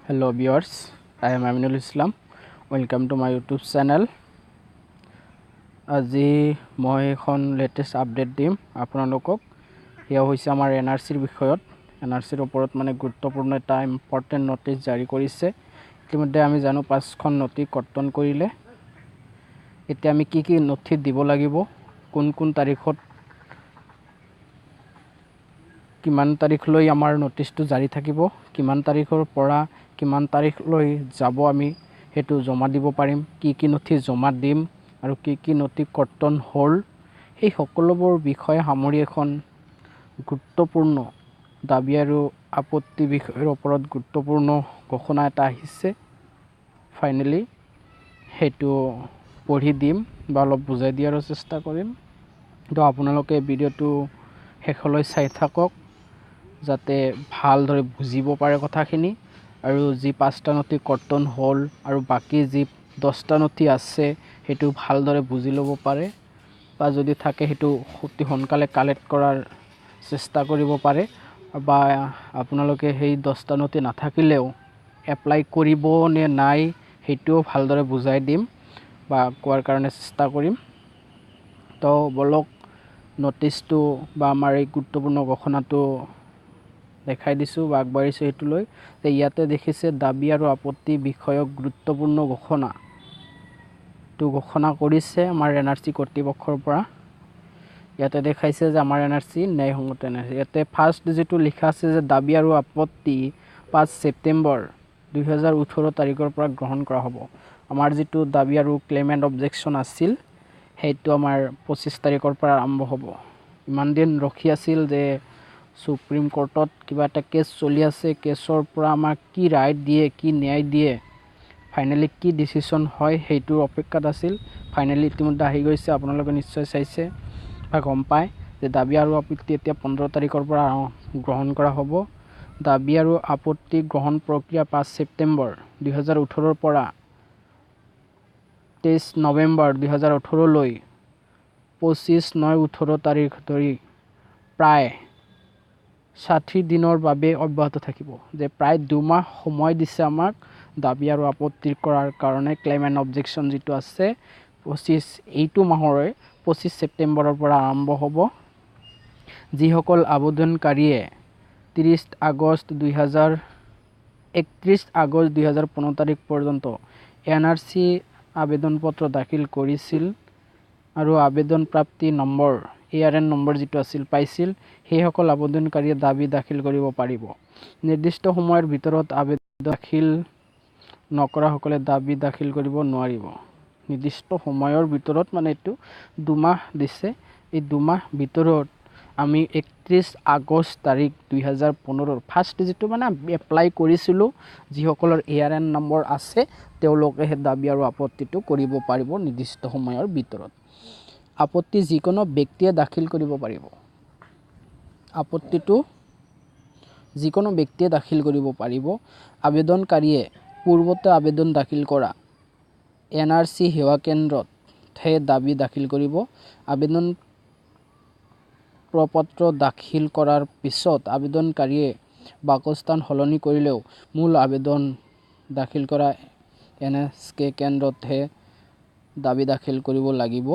Hello viewers, I am Aminul Islam. Welcome to my YouTube channel. আজি মই এখন latest update দিম আপোনালোকক। এয়া হৈছে আমাৰ এনআৰসিৰ বিষয়ত। এনআৰসিৰ ওপৰত মানে গুৰুত্বপূৰ্ণ এটা ইম্পৰ্টেন্ট নোটিছ জাৰি কৰিছে। ইতিমধ্যে আমি জানো 5খন নথি কৰ্তন কৰিলে। এতিয়া আমি কি কি নথি দিব লাগিব, কোন তাৰিখত কিমান তাৰিখলৈ আমাৰ নটিছটো জাৰি থাকিব, কিমান তাৰিখৰ পৰা কিমান তাৰিখলৈ যাব আমি হেতু জমা দিব পাৰিম, কি নথি জমা দিম আৰু কি নথি কৰ্তন হ'ল, এই সকলোবোৰ বিষয় সামৰি এখন গুৰুত্বপূৰ্ণ দাবী আৰু আপত্তি বিষয়ৰ ওপৰত গুৰুত্বপূৰ্ণ ঘোষণা এটা আহিছে। ফাইনেলি হেতু পঢ়ি দিম বা অলপ বুজাই দিয়াৰ চেষ্টা কৰিম। তো আপোনালোকে ভিডিঅ'টো শেষলৈ চাই থাকক যাতে ভালদৰে বুজিব পাৰে কথাখিনি, আৰু যি 5টা নথি কৰ্তন হ'ল আৰু বাকি যি 10টা নথি আছে হেতু ভালদৰে বুজি ল'ব পাৰে, বা যদি থাকে হেতু অতি সোনকালে কালেক্ট কৰাৰ চেষ্টা কৰিব পাৰে, বা আপোনালোকে সেই 10টা নথি নাথাকিলেও এপ্লাই কৰিব নে নাই হেতুও ভালদৰে বুজাই দিম বা কোৱাৰ কাৰণে চেষ্টা কৰিম। তো বলক নটিছটো বা আমাৰ এই গুৰুত্বপূৰ্ণ ঘোষণাটো দেখাই দিছোঁ বা আগবাঢ়িছোঁ হেতু লৈ। ইয়াতে দেখিছে দাবী আৰু আপত্তি বিষয়ক গুৰুত্বপূৰ্ণ ঘোষণা তো ঘোষণা কৰিছে আমাৰ এনআৰসি কৰ্তৃপক্ষৰ পৰা। ইয়াতে দেখাইছে যে আমাৰ এনআৰসি ন্যায়সংগত এনআৰসি। ইয়াতে ফাৰ্ষ্ট যিটো লিখা আছে যে দাবী আৰু আপত্তি 5 ছেপ্টেম্বৰ 2018 তাৰিখৰ পৰা গ্ৰহণ কৰা হ'ব। আমাৰ যিটো দাবী আৰু ক্লেইম এণ্ড অবজেকশ্যন আছিল সেইটো আমাৰ 25 তাৰিখৰ পৰা আৰম্ভ হ'ব। ইমান দিন ৰখি আছিল যে সুপ্ৰিম কোৰ্টত কিবা এটা কেছ চলি আছে, কেছৰ পৰা আমাক কি ৰায় দিয়ে, কি ন্যায় দিয়ে, ফাইনেলি কি ডিচিশ্যন হয় সেইটোৰ অপেক্ষাত আছিল। ফাইনেলি ইতিমধ্যে আহি গৈছে, আপোনালোকে নিশ্চয় চাইছে বা গম পায় যে দাবী আৰু আপত্তি এতিয়া 15 তাৰিখৰ পৰা গ্ৰহণ কৰা হ'ব। দাবী আৰু আপত্তি গ্ৰহণ প্ৰক্ৰিয়া 5 ছেপ্টেম্বৰ 2018 পৰা 23 নৱেম্বৰ 2018 লৈ 25/9/18 তাৰিখ ধৰি প্ৰায় 60 দিনৰ বাবে অব্যাহত থাকিব। যে প্ৰায় 2 মাহ সময় দিছে আমাক দাবী আৰু আপত্তি কৰাৰ কাৰণে। ক্লেইম এণ্ড অবজেকশ্যন যিটো আছে এইটো মাহৰে 25 ছেপ্টেম্বৰৰ পৰা আৰম্ভ হ'ব। যিসকল আবেদনকাৰীয়ে 31 আগষ্ট 2015 তাৰিখ পৰ্যন্ত এনআৰসি আবেদন পত্ৰ দাখিল কৰিছিল আৰু আবেদন প্ৰাপ্তি নম্বৰ ARN নম্বৰ যিটো আছিল পাইছিল, সেইসকল আবেদনকাৰীয়ে দাবী দাখিল কৰিব পাৰিব। নিৰ্দিষ্ট সময়ৰ ভিতৰত আবেদন দাখিল নকৰাসকলে দাবী দাখিল কৰিব নোৱাৰিব। নিৰ্দিষ্ট সময়ৰ ভিতৰত মানে এইটো 2 মাহ দিছে। এই 2 মাহ ভিতৰত আমি 31 আগষ্ট তাৰিখ 2015 ফাৰ্ষ্ট যিটো মানে এপ্লাই কৰিছিলোঁ, যিসকলৰ ARN নম্বৰ আছে তেওঁলোকে সেই দাবী আৰু আপত্তিটো কৰিব পাৰিব নিৰ্দিষ্ট সময়ৰ ভিতৰত। আপত্তি যিকোনো ব্যক্তিয়ে দাখিল কৰিব পাৰিব। আপত্তিটো যিকোনো ব্যক্তিয়ে দাখিল কৰিব পাৰিব। আবেদনকাৰীয়ে পূৰ্বতে আবেদন দাখিল কৰা এনআৰসি সেৱা কেন্দ্ৰতহে দাবী দাখিল কৰিব। আবেদন প্ৰপত্ৰ দাখিল কৰাৰ পিছত আবেদনকাৰীয়ে বাসস্থান সলনি কৰিলেও মূল আবেদন দাখিল কৰা NSK কেন্দ্ৰতহে দাবী দাখিল কৰিব লাগিব।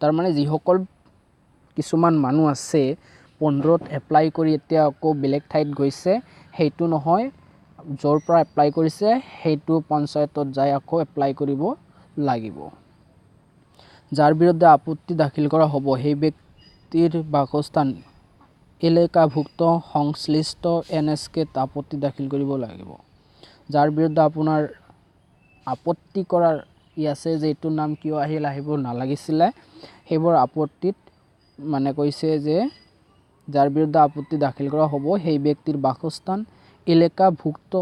তাৰমানে যিসকল কিছুমান মানুহ আছে 15ত এপ্লাই কৰি এতিয়া আকৌ বেলেগ ঠাইত গৈছে, সেইটো নহয়। য'ৰ পৰা এপ্লাই কৰিছে সেইটো পঞ্চায়তত যাই আকৌ এপ্লাই কৰিব লাগিব। যাৰ বিৰুদ্ধে আপত্তি দাখিল কৰা হ'ব সেই ব্যক্তিৰ বাসস্থান এলেকাভুক্ত সংশ্লিষ্ট NSKত আপত্তি দাখিল কৰিব লাগিব। যাৰ বিৰুদ্ধে আপোনাৰ আপত্তি কৰাৰ আছে যে এইটোৰ নাম কিয় আহিব নালাগিছিলে, সেইবোৰ আপত্তিত মানে কৈছে যে যাৰ বিৰুদ্ধে আপত্তি দাখিল কৰা হ'ব সেই ব্যক্তিৰ বাসস্থান এলেকাভুক্ত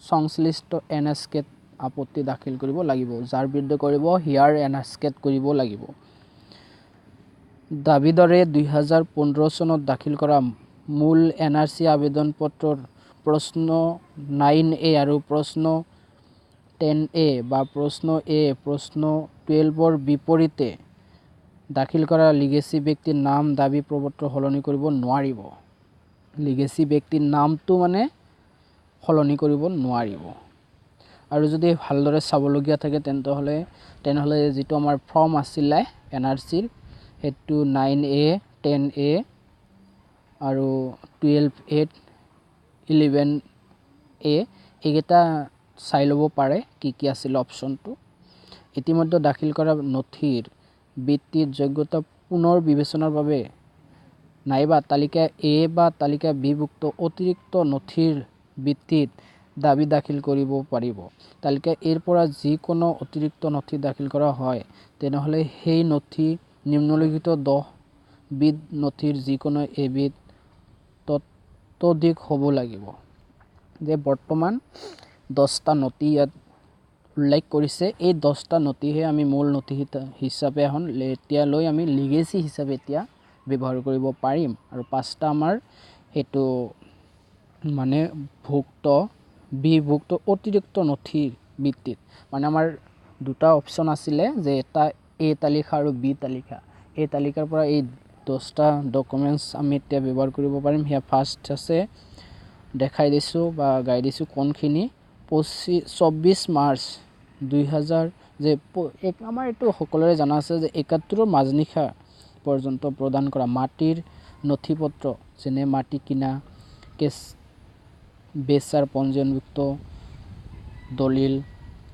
সংশ্লিষ্ট NSKত আপত্তি দাখিল কৰিব লাগিব। যাৰ বিৰুদ্ধে কৰিব হিয়াৰ NSKত কৰিব লাগিব। দাবীদাৰে 2015 চনত দাখিল কৰা মূল এনআৰসি আবেদন পত্ৰৰ প্ৰশ্ন 9A আৰু প্ৰশ্ন 10A বা প্ৰশ্ন A প্ৰশ্ন 12ৰ বিপৰীতে দাখিল কৰা লিগেচি ব্যক্তিৰ নাম দাবী প্ৰপত্ৰ সলনি কৰিব নোৱাৰিব। লিগেচি ব্যক্তিৰ নামটো মানে সলনি কৰিব নোৱাৰিব। আৰু যদি ভালদৰে চাবলগীয়া থাকে তেনেহ'লে যিটো আমাৰ ফৰ্ম আছিলে NRCৰ সেইটো 9A 10A আৰু 12A 11A এইকেইটা চাই ল'ব পাৰে কি আছিল অপশ্যনটো। ইতিমধ্যে দাখিল কৰা নথিৰ ভিত্তিত যোগ্যতা পুনৰ বিবেচনাৰ বাবে নাইবা তালিকা A বা তালিকা বিভুক্ত অতিৰিক্ত নথিৰ ভিত্তিত দাবী দাখিল কৰিব পাৰিব। তালিকা এৰ পৰা যিকোনো অতিৰিক্ত নথি দাখিল কৰা হয় তেনেহ'লে সেই নথি নিম্নলিখিত 10 বিধ নথিৰ যিকোনো এবিধ ততোধিক হ'ব লাগিব। যে বৰ্তমান 10টা নথি ইয়াত উল্লেখ কৰিছে, এই 10টা নথিহে আমি মূল নথি হিচাপে এতিয়ালৈ আমি লিগেচি হিচাপে এতিয়া ব্যৱহাৰ কৰিব পাৰিম। আৰু 5টা আমাৰ সেইটো মানে বিভুক্ত অতিৰিক্ত নথিৰ ভিত্তিত মানে আমাৰ দুটা অপশ্যন আছিলে যে এটা A তালিকা আৰু B তালিকা। এই তালিকাৰ পৰা এই 10টা ডকুমেণ্টছ আমি এতিয়া ব্যৱহাৰ কৰিব পাৰিম। সেয়া ফাৰ্ষ্ট আছে দেখাই দিছোঁ বা গাই দিছোঁ কোনখিনি 24 মাৰ্চ 2000 যে আমাৰ এইটো সকলোৰে জনা আছে যে 71ৰ মাজনিশা পৰ্যন্ত প্ৰদান কৰা মাটিৰ নথিপত্ৰ যেনে মাটি কিনা বেচাৰ পঞ্জীয়নভুক্ত দলিল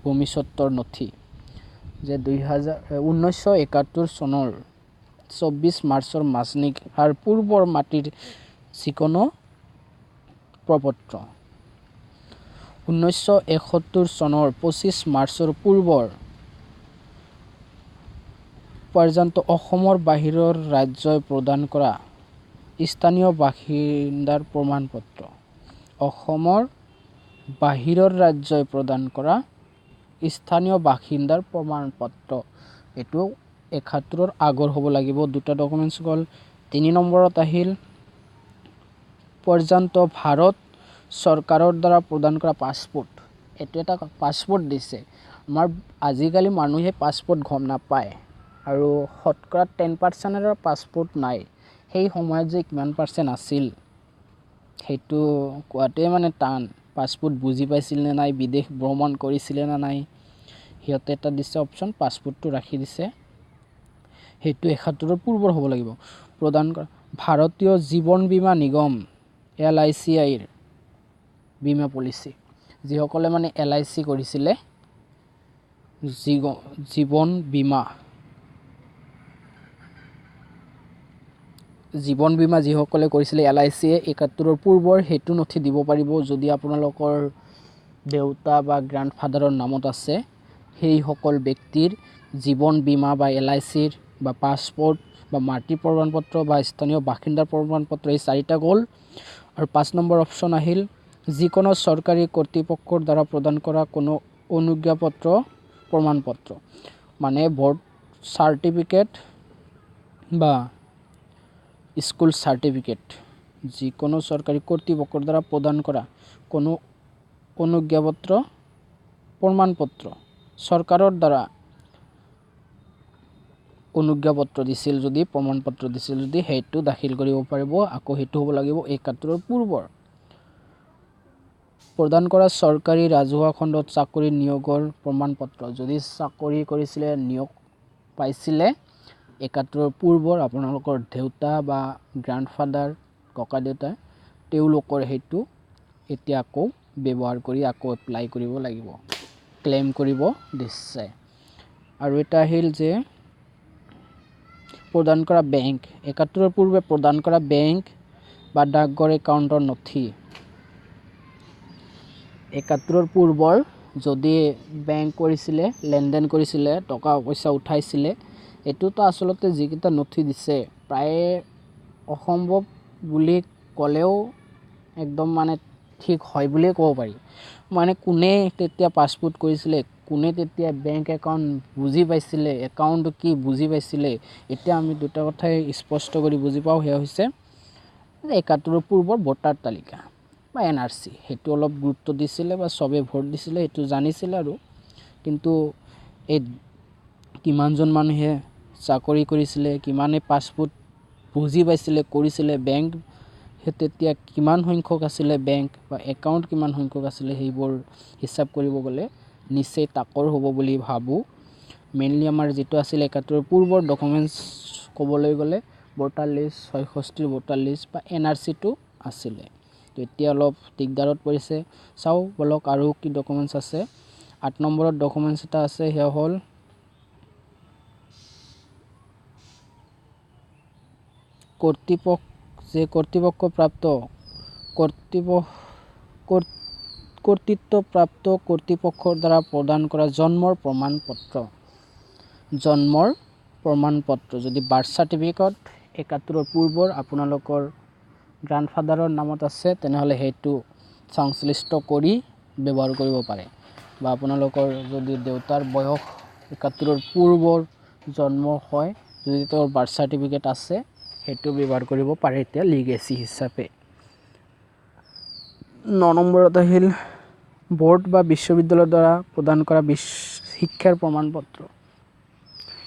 ভূমিস্বত্বৰ নথি যে 1971 চনৰ 24 মাৰ্চৰ মাজনিশাৰ পূৰ্বৰ মাটিৰ যিকোনো প্ৰপত্ৰ 1971 চনৰ 25 মাৰ্চৰ পূৰ্বৰ পৰ্যন্ত অসমৰ বাহিৰৰ ৰাজ্যই প্ৰদান কৰা স্থানীয় বাসিন্দাৰ প্ৰমাণপত্ৰ অসমৰ বাহিৰৰ ৰাজ্যই প্ৰদান কৰা স্থানীয় বাসিন্দাৰ প্ৰমাণপত্ৰ এইটো 71ৰ আগৰ হ'ব লাগিব। দুটা ডকুমেণ্টছ গ'ল। 3 নম্বৰত আহিল পৰ্যন্ত ভাৰত চৰকাৰৰ দ্বাৰা প্ৰদান কৰা পাছপোৰ্ট। এইটো এটা পাছপোৰ্ট দিছে। আমাৰ আজিকালি মানুহে পাছপোৰ্ট গম নাপায় আৰু শতকৰা 10%ৰ পাছপোৰ্ট নাই। সেই সময়ত যে কিমান % আছিল সেইটো কোৱাটোৱে মানে টান। পাছপোৰ্ট বুজি পাইছিল নে নাই, বিদেশ ভ্ৰমণ কৰিছিলে নে নাই, সিহঁতে এটা দিছে অপশ্যন পাছপোৰ্টটো ৰাখি দিছে। সেইটো 71ৰ পূৰ্বৰ হ'ব লাগিব। প্ৰদান কৰা ভাৰতীয় জীৱন বীমা নিগম LICৰ বীমা পলিচি যিসকলে মানে LIC কৰিছিলে জীৱন বীমা যিসকলে কৰিছিলে LICয়ে 71ৰ পূৰ্বৰ সেইটো নথি দিব পাৰিব। যদি আপোনালোকৰ দেউতা বা গ্ৰাণ্ডফাদাৰৰ নামত আছে সেইসকল ব্যক্তিৰ জীৱন বীমা বা LICৰ বা পাছপোৰ্ট বা মাটিৰ প্ৰমাণপত্ৰ বা স্থানীয় বাসিন্দাৰ প্ৰমাণপত্ৰ এই 4টা গ'ল। আৰু 5 নম্বৰ অপশ্যন আহিল যিকোনো চৰকাৰী কৰ্তৃপক্ষৰ দ্বাৰা প্ৰদান কৰা কোনো অনুজ্ঞাপত্ৰ প্ৰমাণপত্ৰ মানে বৰ্ড চাৰ্টিফিকেট বা স্কুল চাৰ্টিফিকেট যিকোনো চৰকাৰী কৰ্তৃপক্ষৰ দ্বাৰা প্ৰদান কৰা কোনো অনুজ্ঞাপত্ৰ প্ৰমাণপত্ৰ চৰকাৰৰ দ্বাৰা অনুজ্ঞাপত্ৰ দিছিল যদি প্ৰমাণপত্ৰ দিছিল যদি সেইটো দাখিল কৰিব পাৰিব। আকৌ সেইটো হ'ব লাগিব 71ৰ পূৰ্বৰ প্ৰদান কৰা চৰকাৰী ৰাজহুৱা খণ্ডত চাকৰি নিয়োগৰ প্ৰমাণপত্ৰ যদি চাকৰি কৰিছিলে নিয়োগ পাইছিলে 71ৰ পূৰ্বৰ আপোনালোকৰ দেউতা বা গ্ৰাণ্ডফাদাৰ ককা দেউতা তেওঁলোকৰ সেইটো এতিয়া আকৌ ব্যৱহাৰ কৰি আকৌ এপ্লাই কৰিব লাগিব, ক্লেইম কৰিব দিছে। আৰু এটা আহিল যে প্ৰদান কৰা বেংক 71ৰ পূৰ্বে প্ৰদান কৰা বেংক বা ডাকঘৰ একাউণ্টৰ নথি 71ৰ পূৰ্বৰ যদি বেংক কৰিছিলে লেনদেন কৰিছিলে টকা পইচা উঠাইছিলে এইটোতো আচলতে যিকেইটা নথি দিছে প্ৰায় অসম্ভৱ বুলি ক'লেও একদম মানে ঠিক হয় বুলিয়ে ক'ব পাৰি। মানে কোনে তেতিয়া পাছপোৰ্ট কৰিছিলে, কোনে তেতিয়া বেংক একাউণ্ট বুজি পাইছিলে, একাউণ্ট কি বুজি পাইছিলে, এতিয়া আমি দুটা কথাই স্পষ্ট কৰি বুজি পাওঁ। সেয়া হৈছে 71ৰ পূৰ্বৰ ভোটাৰ তালিকা বা NRC সেইটো অলপ গুৰুত্ব দিছিলে বা চবে ভোট দিছিলে সেইটো জানিছিলে। আৰু কিন্তু এই কিমানজন মানুহে চাকৰি কৰিছিলে, কিমানে পাছপোৰ্ট বুজি পাইছিলে কৰিছিলে, বেংক তেতিয়া কিমান সংখ্যক আছিলে বেংক বা একাউণ্ট কিমান সংখ্যক আছিলে সেইবোৰ হিচাপ কৰিব গ'লে নিচেই তাকৰ হ'ব বুলি ভাবোঁ। মেইনলি আমাৰ যিটো আছিলে ৭১ পূৰ্বৰ ডকুমেণ্টছ ক'বলৈ গ'লে ভোটাৰ লিষ্ট ৬৬ৰ ভোটাৰ লিষ্ট বা NRCটো আছিলে। তো এতিয়া অলপ দিগদাৰত পৰিছে। চাওঁ বলক আৰু কি ডকুমেণ্টছ আছে। ৮ নম্বৰত ডকুমেণ্টছ এটা আছে, সেয়া হ'ল কৰ্তৃত্বপ্ৰাপ্ত কৰ্তৃপক্ষৰ দ্বাৰা প্ৰদান কৰা জন্মৰ প্ৰমাণপত্ৰ। যদি বাৰ্থ চাৰ্টিফিকেট ৭১ৰ পূৰ্বৰ আপোনালোকৰ গ্ৰাণ্ডফাদাৰৰ নামত আছে তেনেহ'লে সেইটো সংশ্লিষ্ট কৰি ব্যৱহাৰ কৰিব পাৰে, বা আপোনালোকৰ যদি দেউতাৰ বয়স ৭১ৰ পূৰ্বৰ জন্ম হয়, যদি তেওঁৰ বাৰ্থ চাৰ্টিফিকেট আছে সেইটো ব্যৱহাৰ কৰিব পাৰে এতিয়া লিগেচি হিচাপে। ৯ নম্বৰত আহিল ব'ৰ্ড বা বিশ্ববিদ্যালয়ৰ দ্বাৰা প্ৰদান কৰা শিক্ষাৰ প্ৰমাণপত্ৰ।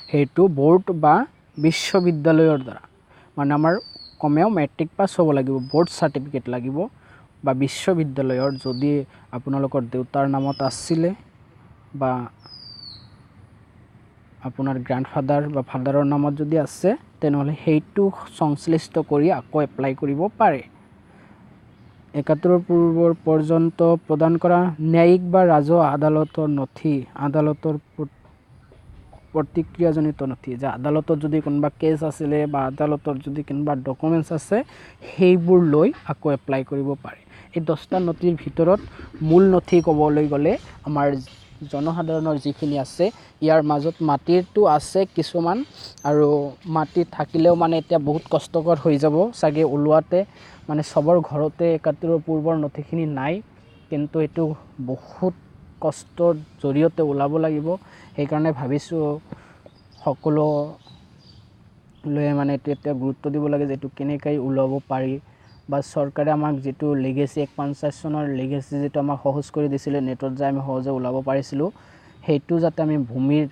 সেইটো ব'ৰ্ড বা বিশ্ববিদ্যালয়ৰ দ্বাৰা, মানে আমাৰ কমেও মেট্ৰিক পাছ হ'ব লাগিব, ব'ৰ্ড চাৰ্টিফিকেট লাগিব, বা বিশ্ববিদ্যালয়ৰ যদি আপোনালোকৰ দেউতাৰ নামত আছিলে বা আপোনাৰ গ্ৰাণ্ডফাদাৰ বা ফাদাৰৰ নামত যদি আছে তেনেহ'লে সেইটো সংশ্লিষ্ট কৰি আকৌ এপ্লাই কৰিব পাৰে। ৭১ৰ পূৰ্বৰ পৰ্যন্ত প্ৰদান কৰা ন্যায়িক বা ৰাজহ আদালতৰ নথি, আদালতৰ প্ৰতিক্ৰিয়াজনিত নথি, যে আদালতত যদি কোনোবা কেছ আছিলে বা আদালতত যদি কোনোবা ডকুমেণ্টছ আছে সেইবোৰ লৈ আকৌ এপ্লাই কৰিব পাৰে। এই 10টা নথিৰ ভিতৰত মূল নথি ক'বলৈ গ'লে আমাৰ জনসাধাৰণৰ যিখিনি আছে, ইয়াৰ মাজত মাটিৰটো আছে কিছুমান, আৰু মাটি থাকিলেও মানে এতিয়া বহুত কষ্টকৰ হৈ যাব চাগে ওলোৱাতে, মানে চবৰ ঘৰতে ৭১ৰ পূৰ্বৰ নথিখিনি নাই, কিন্তু এইটো বহুত কষ্টৰ জৰিয়তে ওলাব লাগিব। সেইকাৰণে ভাবিছোঁ সকলো লৈ মানে এইটো এতিয়া গুৰুত্ব দিব লাগে যে এইটো কেনেকৈ ওলাব পাৰি, বা চৰকাৰে আমাক যিটো লিগেচি ১৫০ চনৰ লিগেচি যিটো আমাক সহজ কৰি দিছিলে, নেটত যাই আমি সহজে ওলাব পাৰিছিলোঁ, সেইটো যাতে আমি ভূমিৰ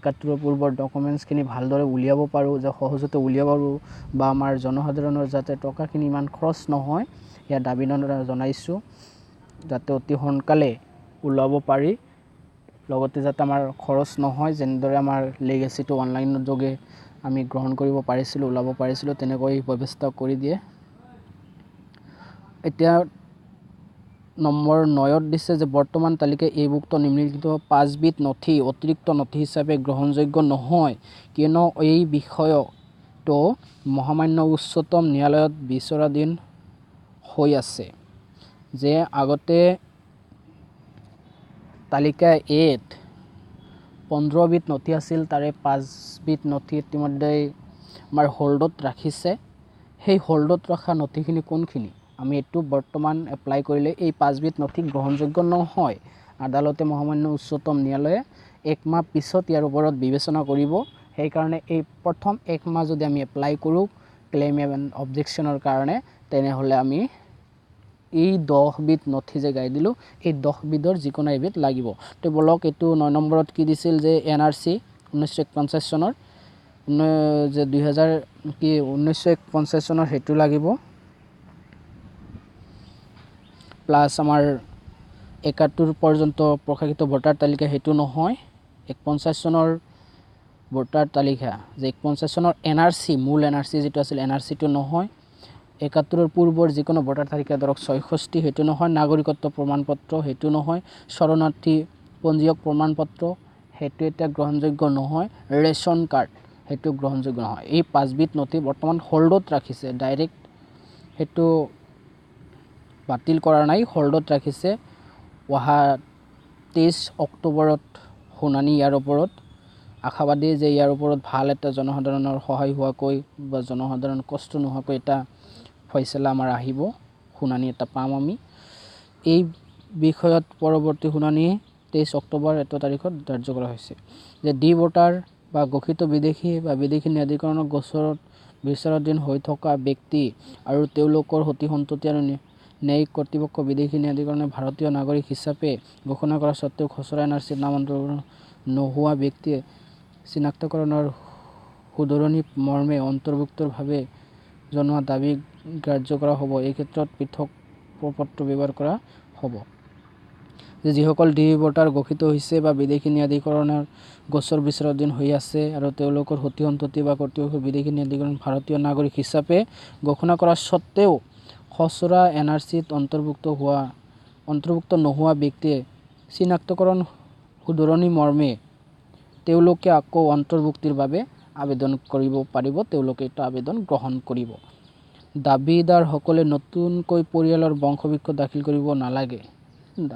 ৭১ৰ পূৰ্বৰ ডকুমেণ্টছখিনি ভালদৰে উলিয়াব পাৰোঁ, যে সহজতে উলিয়াব পাৰোঁ, বা আমাৰ জনসাধাৰণৰ যাতে টকাখিনি ইমান খৰচ নহয়, ইয়াৰ দাবী জনাইছোঁ, যাতে অতি সোনকালে ওলাব পাৰি, লগতে যাতে আমাৰ খৰচ নহয়, যেনেদৰে আমাৰ লিগেচিটো অনলাইনৰ যোগে আমি গ্ৰহণ কৰিব পাৰিছিলোঁ, ওলাব পাৰিছিলোঁ, তেনেকৈ ব্যৱস্থা কৰি দিয়ে। এতিয়া নম্বৰ ৯ত দিছে যে বৰ্তমান তালিকাত এইভুক্ত নিম্নলিখিত 5বিধ নথি অতিৰিক্ত নথি হিচাপে গ্ৰহণযোগ্য নহয়, কিয়নো এই বিষয়টো মহামান্য উচ্চতম ন্যায়ালয়ত বিচাৰাধীন হৈ আছে। যে আগতে তালিকা এত 15বিধ নথি আছিল, তাৰে 5বিধ নথি ইতিমধ্যে আমাৰ হোল্ডত ৰাখিছে। সেই হোল্ডত ৰখা নথিখিনি কোনখিনি, আমি এইটো বৰ্তমান এপ্লাই কৰিলে এই 5বিধ নথি গ্ৰহণযোগ্য নহয়। আদালতে মহামান্য উচ্চতম ন্যায়ালয়ে 1 মাহ পিছত ইয়াৰ ওপৰত বিবেচনা কৰিব। সেইকাৰণে এই প্ৰথম 1 মাহ যদি আমি এপ্লাই কৰোঁ ক্লেইম এণ্ড অবজেকশ্যনৰ কাৰণে, তেনেহ'লে আমি এই 10বিধ নথি যে গাই দিলোঁ, এই 10বিধৰ যিকোনো এবিধ লাগিব। তো বলক এইটো 9 নম্বৰত কি দিছিল যে NRC 1951 চনৰ, যে 1951 চনৰ সেইটো লাগিব, প্লাছ আমাৰ ৭১ পৰ্যন্ত প্ৰকাশিত ভোটাৰ তালিকা সেইটো নহয়, 51 চনৰ ভোটাৰ তালিকা, যে 51 চনৰ NRC মূল NRC যিটো আছিল NRCটো নহয়, ৭১ৰ পূৰ্বৰ যিকোনো ভোটাৰ তালিকা ধৰক ৬৬ সেইটো নহয়, নাগৰিকত্ব প্ৰমাণপত্ৰ সেইটো নহয়, শৰণাৰ্থী পঞ্জীয়ক প্ৰমাণপত্ৰ সেইটো এতিয়া গ্ৰহণযোগ্য নহয়, ৰেচন কাৰ্ড সেইটো গ্ৰহণযোগ্য নহয়। এই 5বিধ নথি বৰ্তমান হোল্ডত ৰাখিছে, ডাইৰেক্ট সেইটো বাতিল কৰা নাই, হোল্ডত ৰাখিছে। অহা 23 অক্টোবৰত শুনানি ইয়াৰ ওপৰত, আশাবাদী যে ইয়াৰ ওপৰত ভাল এটা জনসাধাৰণৰ সহায় হোৱাকৈ বা জনসাধাৰণ কষ্ট নোহোৱাকৈ এটা ফয়চলা আমাৰ আহিব, শুনানি এটা পাম আমি। এই বিষয়ত পৰৱৰ্তী শুনানি 23 অক্টোবৰ এটা তাৰিখত ধাৰ্য কৰা হৈছে। যে ডি ভোটাৰ বা ঘোষিত বিদেশী বা বিদেশী ন্যায়াধিকৰণৰ গোচৰত বিচাৰাধীন হৈ থকা ব্যক্তি আৰু তেওঁলোকৰ সতি সন্ততি আৰু ন্যায়িক কৰ্তৃপক্ষ বিদেশী ন্যায়াধিকৰণে ভাৰতীয় নাগৰিক হিচাপে ঘোষণা কৰা স্বত্তেও খচৰা NRCত নাম অন্তৰ্ভুক্ত নোহোৱা ব্যক্তিয়ে চিনাক্তকৰণৰ শুধৰণি মৰ্মে অন্তৰ্ভুক্তভাৱে জনোৱা দাবী গ্ৰাহ্য কৰা হ'ব। এই ক্ষেত্ৰত পৃথক প্ৰপত্ৰ ব্যৱহাৰ কৰা হ'ব। যিসকল ডি ভোটাৰ ঘোষিত হৈছে বা বিদেশী ন্যায়াধিকৰণৰ গোচৰ বিচাৰাধীন হৈ আছে আৰু তেওঁলোকৰ সতি সন্ততি বা কৰ্তৃপক্ষৰ বিদেশী ন্যায়াধিকৰণ ভাৰতীয় নাগৰিক হিচাপে ঘোষণা কৰা স্বত্তেও খচৰা NRCত অন্তৰ্ভুক্ত নোহোৱা ব্যক্তিয়ে চিনাক্তকৰণ শুধৰণি মৰ্মে তেওঁলোকে আকৌ অন্তৰ্ভুক্তিৰ বাবে আবেদন কৰিব পাৰিব। তেওঁলোকে এইটো আবেদন গ্ৰহণ কৰিব। দাবীদাৰসকলে নতুনকৈ পৰিয়ালৰ বংশবৃক্ষ দাখিল কৰিব নালাগে।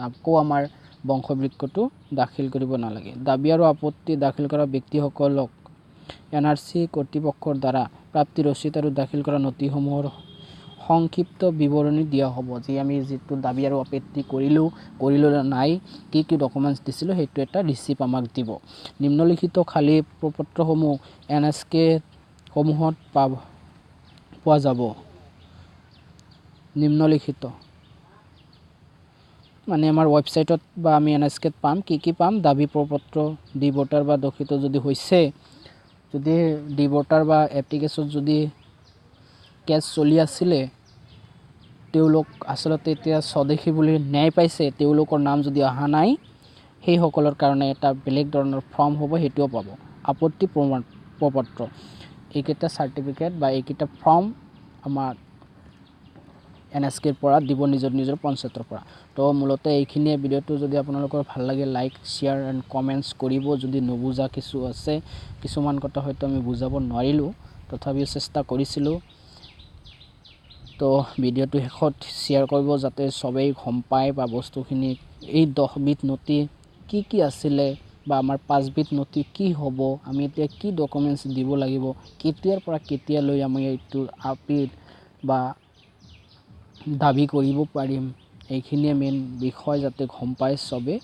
আকৌ আমাৰ বংশবৃক্ষটো দাখিল কৰিব নালাগে। দাবী আৰু আপত্তি দাখিল কৰা ব্যক্তিসকলক NRC কৰ্তৃপক্ষৰ দ্বাৰা প্ৰাপ্তি ৰচিদ আৰু দাখিল কৰা নথিসমূহৰ সংক্ষিপ্ত বিৱৰণী দিয়া হ'ব। যি আমি যিটো দাবী আৰু আপত্তি কৰিলোঁ নাই, কি ডকুমেণ্টছ দিছিলোঁ, সেইটো এটা ৰিচিপ্ট আমাক দিব। নিম্নলিখিত খালী প্ৰপত্ৰসমূহ NSK সমূহত পোৱা যাব। নিম্নলিখিত মানে আমাৰ ৱেবছাইটত বা আমি NSKত পাম। কি পাম? দাবী প্ৰপত্ৰ, ডি ভোটাৰ বা ঘোষিত যদি হৈছে, যদি ডি ভোটাৰ বা এপ্লিকেশ্যন যদি কেছ চলি আছিলে, তেওঁলোক আচলতে এতিয়া স্বদেশী বুলি ন্যায় পাইছে, তেওঁলোকৰ নাম যদি অহা নাই, সেইসকলৰ কাৰণে এটা বেলেগ ধৰণৰ ফৰ্ম হ'ব, সেইটোও পাব। আপত্তি প্ৰপত্ৰ, এইকেইটা চাৰ্টিফিকেট বা এইকেইটা ফৰ্ম আমাৰ NSKৰ পৰা দিব, নিজৰ পঞ্চায়তৰ পৰা। তো মূলতে এইখিনিয়ে ভিডিঅ'টো। যদি আপোনালোকৰ ভাল লাগে, লাইক, শ্বেয়াৰ এণ্ড কমেণ্টছ কৰিব। যদি নুবুজা কিছু আছে, কিছুমান কথা হয়তো আমি বুজাব নোৱাৰিলোঁ, তথাপিও চেষ্টা কৰিছিলোঁ। তো ভিডিঅ'টো শেষত শ্বেয়াৰ কৰিব, যাতে চবেই গম পায় বা বস্তুখিনি এই 10 বিধ নথি কি আছিলে বা আমাৰ 5 বিধ নথি কি হ'ব, আমি এতিয়া কি ডকুমেণ্টছ দিব লাগিব, কেতিয়াৰ পৰা কেতিয়ালৈ আমি এইটো আপিল বা দাবী কৰিব পাৰিম, এইখিনিয়ে মেইন বিষয়, যাতে গম পায় চবে।